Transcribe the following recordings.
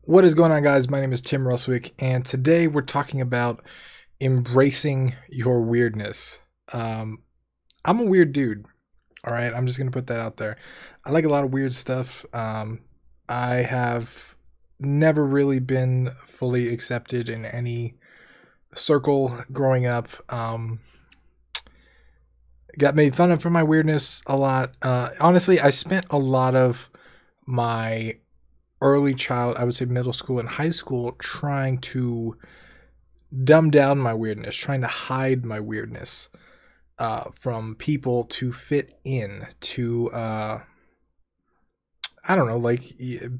What is going on, guys? My name is Tim Ruswick, and today we're talking about embracing your weirdness. Um, I'm a weird dude, all right? I'm just going to put that out there. I like a lot of weird stuff. I have never really been fully accepted in any circle growing up. Got made fun of for my weirdness a lot. Honestly, I spent a lot of my early child, I would say middle school and high school, trying to dumb down my weirdness, trying to hide my weirdness from people to fit in, to, I don't know, like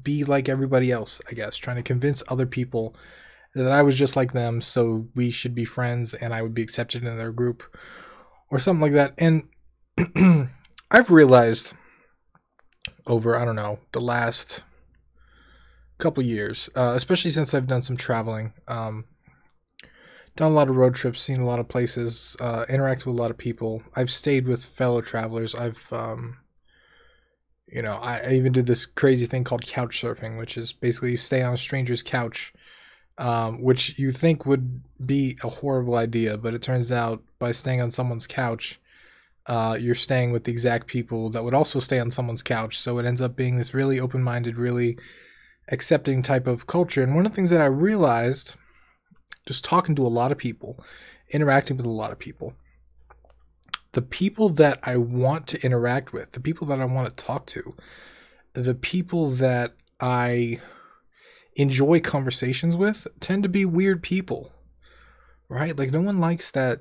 be like everybody else, I guess, trying to convince other people that I was just like them, so we should be friends and I would be accepted in their group or something like that. And I've realized over, I don't know, the last couple years, especially since I've done some traveling, done a lot of road trips, seen a lot of places, interacted with a lot of people. I've stayed with fellow travelers. I even did this crazy thing called couch surfing, which is basically you stay on a stranger's couch, which you think would be a horrible idea, but it turns out by staying on someone's couch, you're staying with the exact people that would also stay on someone's couch. So it ends up being this really open-minded, really accepting type of culture. And one of the things that I realized just talking to a lot of people, interacting with a lot of people, the people that I want to interact with, the people that I want to talk to, the people that I enjoy conversations with tend to be weird people, right? Like no one likes that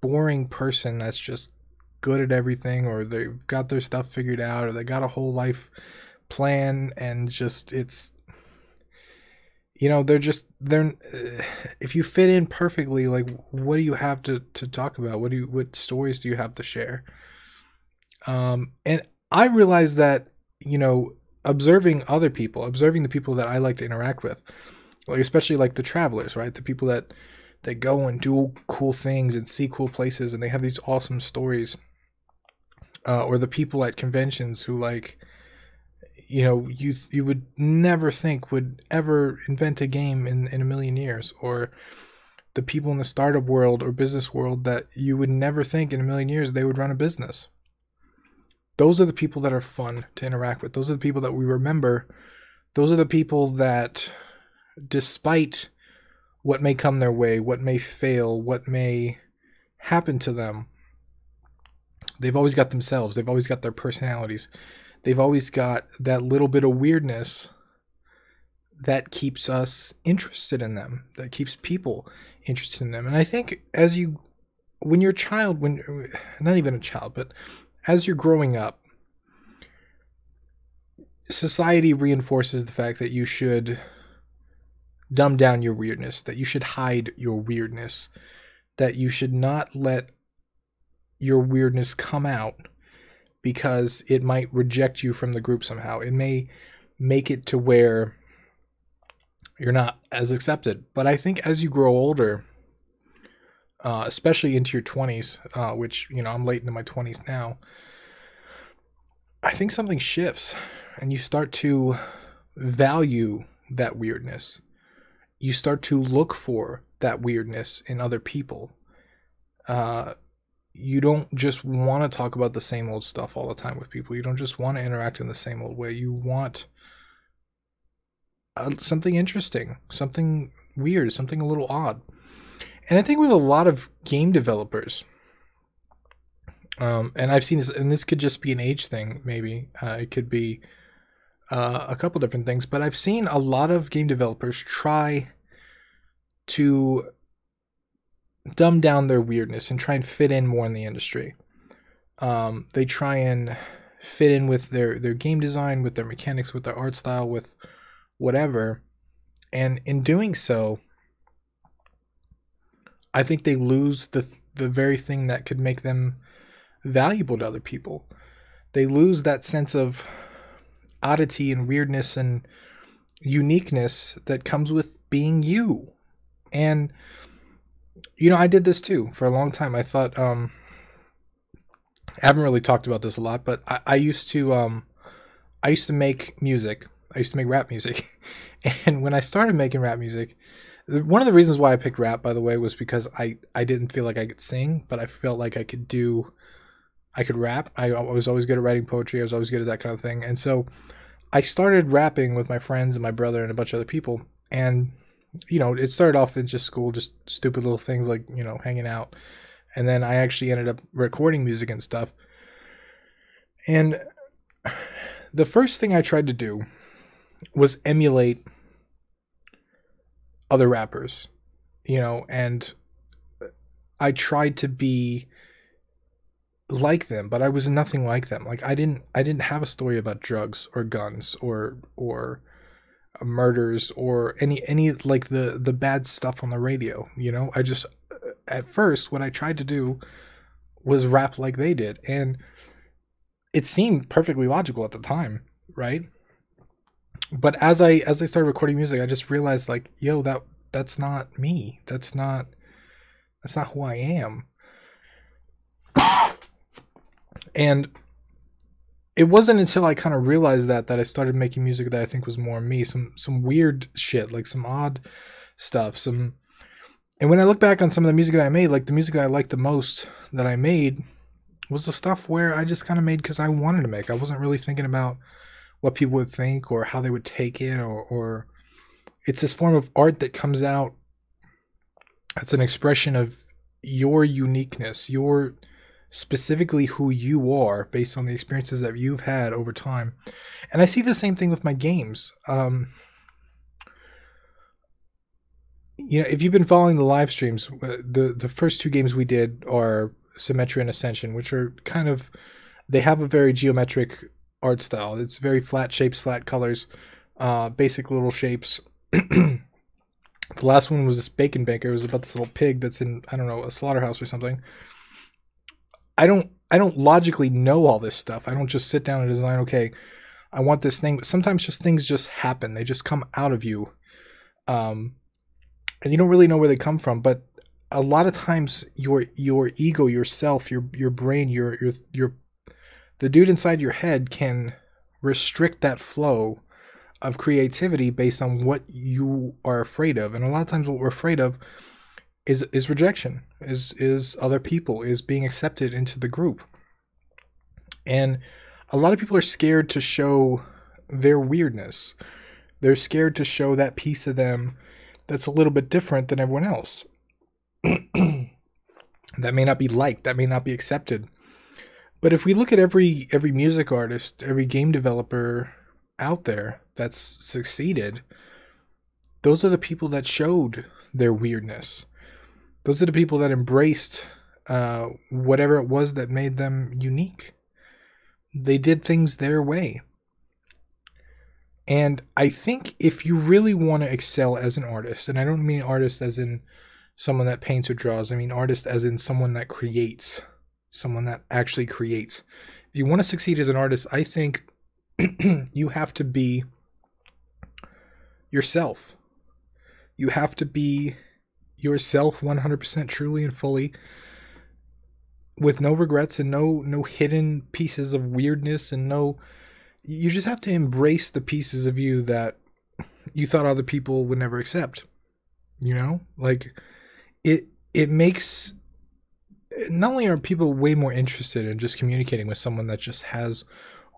boring person that's just good at everything, or they've got their stuff figured out, or they got a whole life plan, and just they're if you fit in perfectly, like what do you have to talk about? What stories do you have to share? And I realized that, observing other people, observing the people that I like to interact with, like especially like the travelers, right? The people that go and do cool things and see cool places and they have these awesome stories, or the people at conventions who, like, you would never think would ever invent a game in a million years, or the people in the startup world or business world that you would never think in a million years they would run a business. Those are the people that are fun to interact with. Those are the people that we remember. Those are the people that, despite what may come their way, what may fail, what may happen to them, they've always got themselves. They've always got their personalities. They've always got that little bit of weirdness that keeps us interested in them, that keeps people interested in them. And I think when you're a child, not even a child, but as you're growing up, society reinforces the fact that you should dumb down your weirdness, that you should hide your weirdness, that you should not let your weirdness come out, because it might reject you from the group somehow. It may make it to where you're not as accepted. But I think as you grow older, especially into your 20s, which, I'm late into my 20s now, I think something shifts and you start to value that weirdness. You start to look for that weirdness in other people. You don't just want to talk about the same old stuff all the time with people. You don't just want to interact in the same old way. You want something interesting, something weird, something a little odd. And I think with a lot of game developers, and I've seen this, and this could just be an age thing, maybe. It could be a couple different things, but I've seen a lot of game developers try to dumb down their weirdness and try and fit in more in the industry. They try and fit in with their game design, with their mechanics, with their art style, with whatever. And in doing so, I think they lose the very thing that could make them valuable to other people. They lose that sense of oddity and weirdness and uniqueness that comes with being you. And I did this too for a long time. I thought, I haven't really talked about this a lot, but I used to make music. I used to make rap music. And when I started making rap music, one of the reasons why I picked rap, by the way, was because I didn't feel like I could sing, but I felt like I could rap. I was always good at writing poetry. I was always good at that kind of thing. And so I started rapping with my friends and my brother and a bunch of other people. And, it started off in just school, just stupid little things like, hanging out. And then I actually ended up recording music and stuff. And the first thing I tried to do was emulate other rappers, and I tried to be like them, but I was nothing like them. Like I didn't have a story about drugs or guns or murders or any like the bad stuff on the radio. I just, at first, what I tried to do was rap like they did, and it seemed perfectly logical at the time, right? But as I started recording music, I just realized, like, yo, that's not me. That's not who I am. And it wasn't until I kind of realized that I started making music that I think was more me. Some weird shit, like some odd stuff. And when I look back on some of the music that I made, like the music that I liked the most that I made was the stuff where I just kind of made because I wanted to make. I wasn't really thinking about what people would think or how they would take it, or it's this form of art that comes out. It's an expression of your uniqueness, your specifically who you are based on the experiences that you've had over time. And I see the same thing with my games. If you've been following the live streams, the first two games we did are Symmetry and Ascension, which are kind of, they have a very geometric art style. It's very flat shapes, flat colors, basic little shapes. The last one was this Bacon Banker. It was about this little pig that's in, I don't know, a slaughterhouse or something. I don't logically know all this stuff. I don't just sit down and design, okay, I want this thing. But sometimes just things just happen. They just come out of you. And you don't really know where they come from. But a lot of times your ego, yourself, your brain, your the dude inside your head can restrict that flow of creativity based on what you are afraid of. And a lot of times what we're afraid of is rejection, is other people, is being accepted into the group. And a lot of people are scared to show their weirdness. They're scared to show that piece of them that's a little bit different than everyone else. That may not be liked, that may not be accepted. But if we look at every music artist, every game developer out there that's succeeded, those are the people that showed their weirdness. Those are the people that embraced whatever it was that made them unique. They did things their way. And I think if you really want to excel as an artist, and I don't mean artist as in someone that paints or draws, I mean artist as in someone that creates, someone that actually creates. If you want to succeed as an artist, I think you have to be yourself. You have to be yourself 100% truly and fully, with no regrets and no hidden pieces of weirdness, and you just have to embrace the pieces of you that you thought other people would never accept. Like it makes, not only are people way more interested in just communicating with someone that just has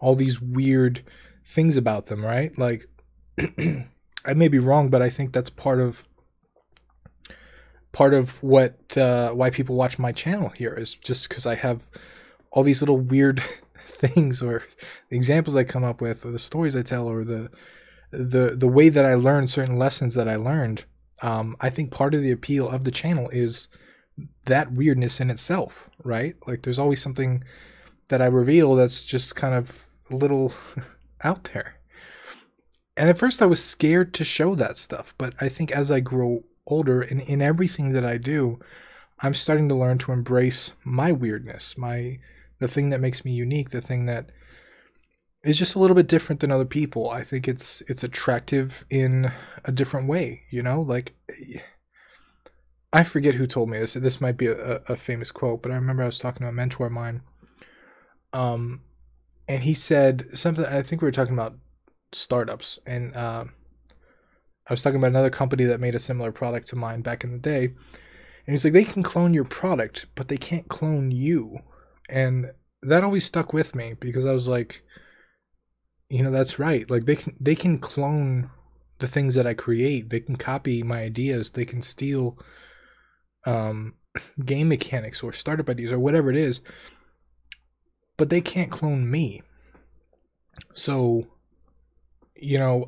all these weird things about them, right? Like I may be wrong, but I think that's part of what why people watch my channel here, is just because I have all these little weird things, or the examples I come up with, or the stories I tell, or the way that I learn certain lessons that I learned. I think part of the appeal of the channel is that weirdness in itself, right? Like there's always something that I reveal that's just kind of a little out there. And at first I was scared to show that stuff, but I think as I grow older, and in everything that I do, I'm starting to learn to embrace my weirdness, the thing that makes me unique, the thing that is just a little bit different than other people. I think it's attractive in a different way, like I forget who told me this. This might be a famous quote, but I remember I was talking to a mentor of mine. And he said something, I think we were talking about startups, and I was talking about another company that made a similar product to mine back in the day, and he's like, they can clone your product, but they can't clone you. And that always stuck with me because I was like, that's right. Like they can clone the things that I create. They can copy my ideas. They can steal game mechanics or startup ideas or whatever it is, but they can't clone me. So,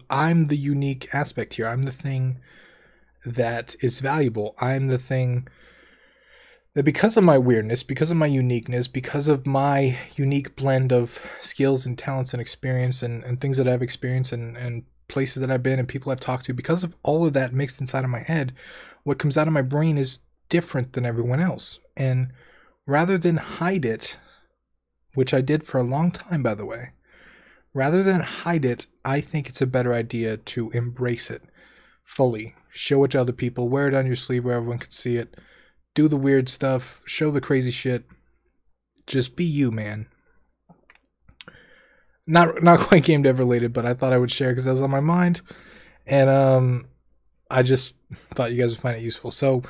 I'm the unique aspect here. I'm the thing that is valuable. I'm the thing that, because of my weirdness, because of my uniqueness, because of my unique blend of skills and talents and experience and things that I've experienced and places that I've been and people I've talked to, because of all of that mixed inside of my head, what comes out of my brain is different than everyone else. And rather than hide it, which I did for a long time, by the way, rather than hide it, I think it's a better idea to embrace it fully. Show it to other people, wear it on your sleeve where everyone can see it. Do the weird stuff, show the crazy shit. Just be you, man. Not quite game dev related, but I thought I would share because that was on my mind. And I just thought you guys would find it useful. So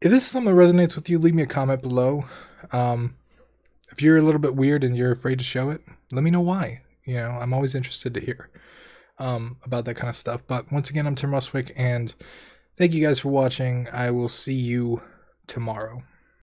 if this is something that resonates with you, leave me a comment below. If you're a little bit weird and you're afraid to show it, let me know why. I'm always interested to hear about that kind of stuff. But once again, I'm Tim Rustwick, and thank you guys for watching. I will see you tomorrow.